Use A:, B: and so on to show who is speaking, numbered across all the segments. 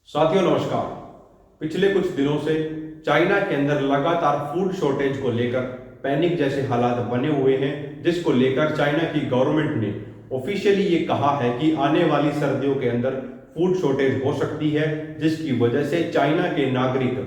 A: साथियों नमस्कार। पिछले कुछ दिनों से चाइना के अंदर लगातार फूड शॉर्टेज को लेकर पैनिक जैसे हालात बने हुए हैं, जिसको लेकर चाइना की गवर्नमेंट ने ऑफिशियली ये कहा है कि आने वाली सर्दियों के अंदर फूड शॉर्टेज हो सकती है, जिसकी वजह से चाइना के नागरिक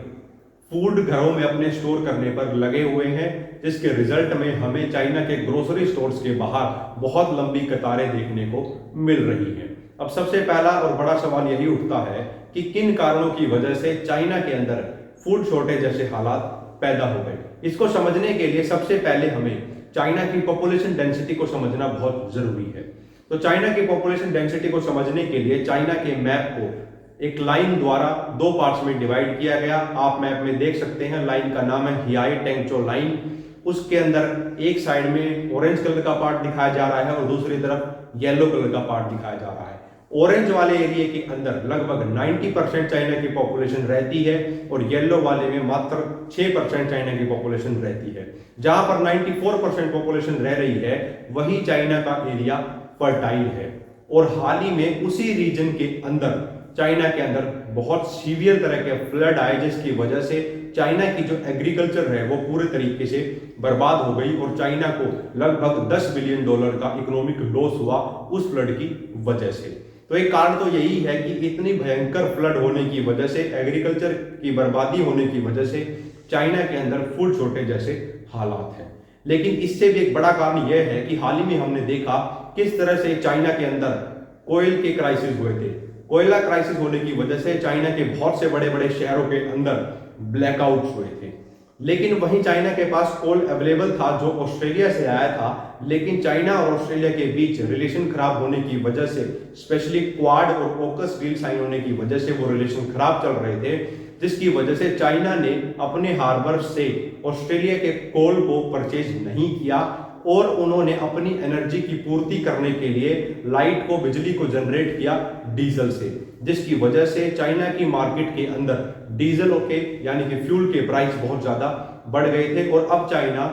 A: फूड घरों में अपने स्टोर करने पर लगे हुए हैं, जिसके रिजल्ट में हमें चाइना के ग्रोसरी स्टोर्स के बाहर बहुत लंबी कतारें देखने को मिल रही हैं। अब सबसे पहला और बड़ा सवाल यही उठता है कि किन कारणों की वजह से चाइना के अंदर फूड शॉर्टेज जैसे हालात पैदा हो गए। इसको समझने के लिए सबसे पहले हमें चाइना की पॉपुलेशन डेंसिटी को समझना बहुत जरूरी है। तो चाइना की पॉपुलेशन डेंसिटी को समझने के लिए चाइना के मैप को एक लाइन द्वारा दो पार्ट्स में डिवाइड किया गया। आप मैप में देख सकते हैं, लाइन का नाम है हियाई टेंगचो लाइन। उसके अंदर एक साइड में ऑरेंज कलर का पार्ट दिखाया जा रहा है और दूसरी तरफ येलो कलर का पार्ट दिखाया जा रहा है। ऑरेंज वाले एरिया के अंदर लगभग 90% चाइना की पॉपुलेशन रहती है और येलो वाले में मात्र 6% चाइना की पॉपुलेशन रहती है। जहां पर 94% पॉपुलेशन रह रही है वही चाइना का एरिया फर्टाइल है। और हाल ही में उसी रीजन के अंदर चाइना के अंदर बहुत सीवियर तरह के फ्लड आए, जिसकी वजह से चाइना की जो एग्रीकल्चर है वो पूरे तरीके से बर्बाद हो गई और चाइना को लगभग $10 बिलियन का इकोनॉमिक लॉस हुआ उस फ्लड की वजह से। तो एक कारण तो यही है कि इतनी भयंकर फ्लड होने की वजह से, एग्रीकल्चर की बर्बादी होने की वजह से चाइना के अंदर फूड शॉर्टेज जैसे हालात हैं। लेकिन इससे भी एक बड़ा कारण यह है कि हाल ही में हमने देखा किस तरह से चाइना के अंदर कोयल के क्राइसिस हुए थे। कोयला क्राइसिस होने की वजह से चाइना के बहुत से बड़े बड़े शहरों के अंदर ब्लैकआउट्स हुए थे। लेकिन वहीं चाइना के पास कोल अवेलेबल था जो ऑस्ट्रेलिया से आया था, लेकिन चाइना और ऑस्ट्रेलिया के बीच रिलेशन खराब होने की वजह से, स्पेशली क्वाड और ओकस डील साइन होने की वजह से वो रिलेशन खराब चल रहे थे, जिसकी वजह से चाइना ने अपने हार्बर से ऑस्ट्रेलिया के कोल को परचेज नहीं किया और उन्होंने अपनी एनर्जी की पूर्ति करने के लिए लाइट को, बिजली को जनरेट किया डीजल से, जिसकी वजह से चाइना की मार्केट के अंदर डीजल के यानी कि फ्यूल के प्राइस बहुत ज्यादा बढ़ गए थे और अब चाइना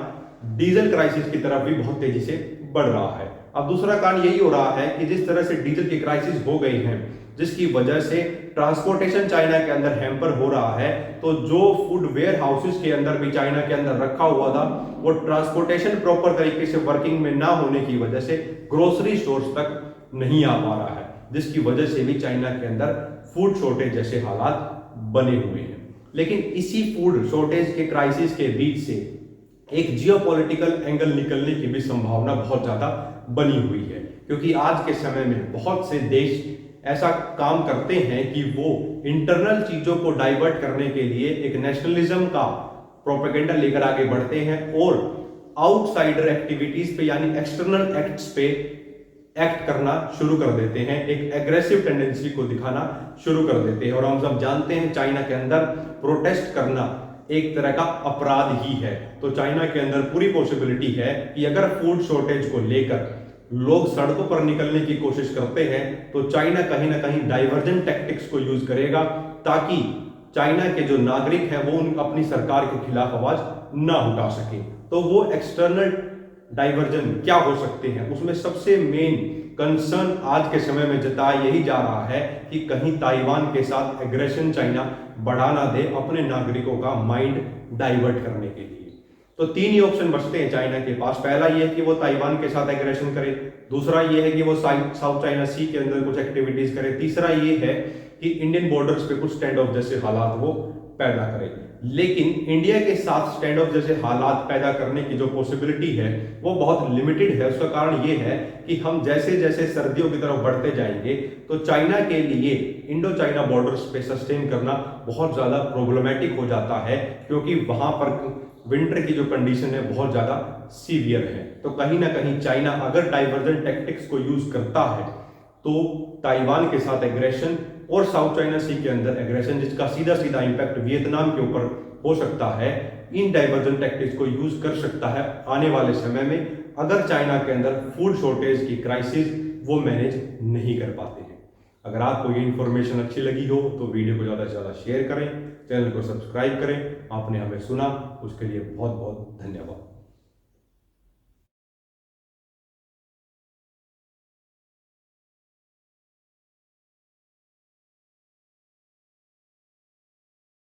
A: डीजल क्राइसिस की तरफ भी बहुत तेजी से बढ़ रहा है। अब दूसरा कारण यही हो रहा है कि जिस तरह से डीजल की क्राइसिस हो गई है, जिसकी वजह से ट्रांसपोर्टेशन चाइना के अंदर हैम्पर हो रहा है, तो जो फूड वेयर हाउसेस के अंदर भी चाइना के अंदर रखा हुआ था वो ट्रांसपोर्टेशन प्रॉपर तरीके से वर्किंग में ना होने की वजह से ग्रोसरी स्टोर्स तक नहीं आ पा रहा है, जिसकी वजह से भी चाइना के अंदर फूड शॉर्टेज जैसे हालात बने हुए हैं। लेकिन इसी फूड शॉर्टेज के क्राइसिस के बीच से एक जियोपॉलिटिकल एंगल निकलने की भी संभावना बहुत ज्यादा बनी हुई है, क्योंकि आज के समय में बहुत से देश ऐसा काम करते हैं कि वो इंटरनल चीजों को डाइवर्ट करने के लिए एक नेशनलिज्म का प्रोपेगेंडा लेकर आगे बढ़ते हैं और आउटसाइडर एक्टिविटीज पे यानी एक्सटर्नल एक्ट्स पे एक्ट करना शुरू कर देते हैं, एक एग्रेसिव टेंडेंसी को दिखाना शुरू कर देते हैं। और हम सब जानते हैं चाइना के अंदर प्रोटेस्ट करना एक तरह का अपराध ही है। तो चाइना के अंदर पूरी पॉसिबिलिटी है कि अगर फूड शॉर्टेज को लेकर लोग सड़कों पर निकलने की कोशिश करते हैं तो चाइना कहीं ना कहीं डाइवर्जेंट टैक्टिक्स को यूज करेगा, ताकि चाइना के जो नागरिक हैं वो अपनी सरकार के खिलाफ आवाज ना उठा सके। तो वो एक्सटर्नल डाइवर्जन क्या हो सकते हैं, उसमें सबसे मेन कंसर्न आज के समय में जताया यही जा रहा है कि कहीं ताइवान के साथ एग्रेशन चाइना बढ़ा ना दे अपने नागरिकों का माइंड डाइवर्ट करने के लिए। तो तीन ही ऑप्शन बचते हैं चाइना के पास। पहला यह है कि वो ताइवान के साथ एग्रेशन करे, दूसरा यह है कि वो साउथ चाइना सी के अंदर कुछ एक्टिविटीज करे, तीसरा ये है कि इंडियन बॉर्डर्स पे कुछ स्टैंड ऑफ जैसे हालात वो पैदा करे। लेकिन इंडिया के साथ स्टैंड ऑफ जैसे हालात पैदा करने की जो पॉसिबिलिटी है वो बहुत लिमिटेड है। उसका कारण ये है कि हम जैसे जैसे सर्दियों की तरफ बढ़ते जाएंगे तो चाइना के लिए इंडो चाइना बॉर्डर्स पे सस्टेन करना बहुत ज्यादा प्रॉब्लमेटिक हो जाता है, क्योंकि वहां पर विंटर की जो कंडीशन है बहुत ज्यादा सीवियर है। तो कहीं ना कहीं चाइना अगर डाइवर्जेंट टैक्टिक्स को यूज करता है तो ताइवान के साथ एग्रेशन और साउथ चाइना सी के अंदर एग्रेशन, जिसका सीधा सीधा इंपैक्ट वियतनाम के ऊपर हो सकता है, इन डाइवर्जेंट टैक्टिक्स को यूज कर सकता है आने वाले समय में, अगर चाइना के अंदर फूड शॉर्टेज की क्राइसिस वो मैनेज नहीं कर पाते हैं। अगर आपको ये इन्फॉर्मेशन अच्छी लगी हो तो वीडियो को ज़्यादा से ज़्यादा शेयर करें, चैनल को सब्सक्राइब करें। आपने हमें सुना उसके लिए बहुत बहुत धन्यवाद।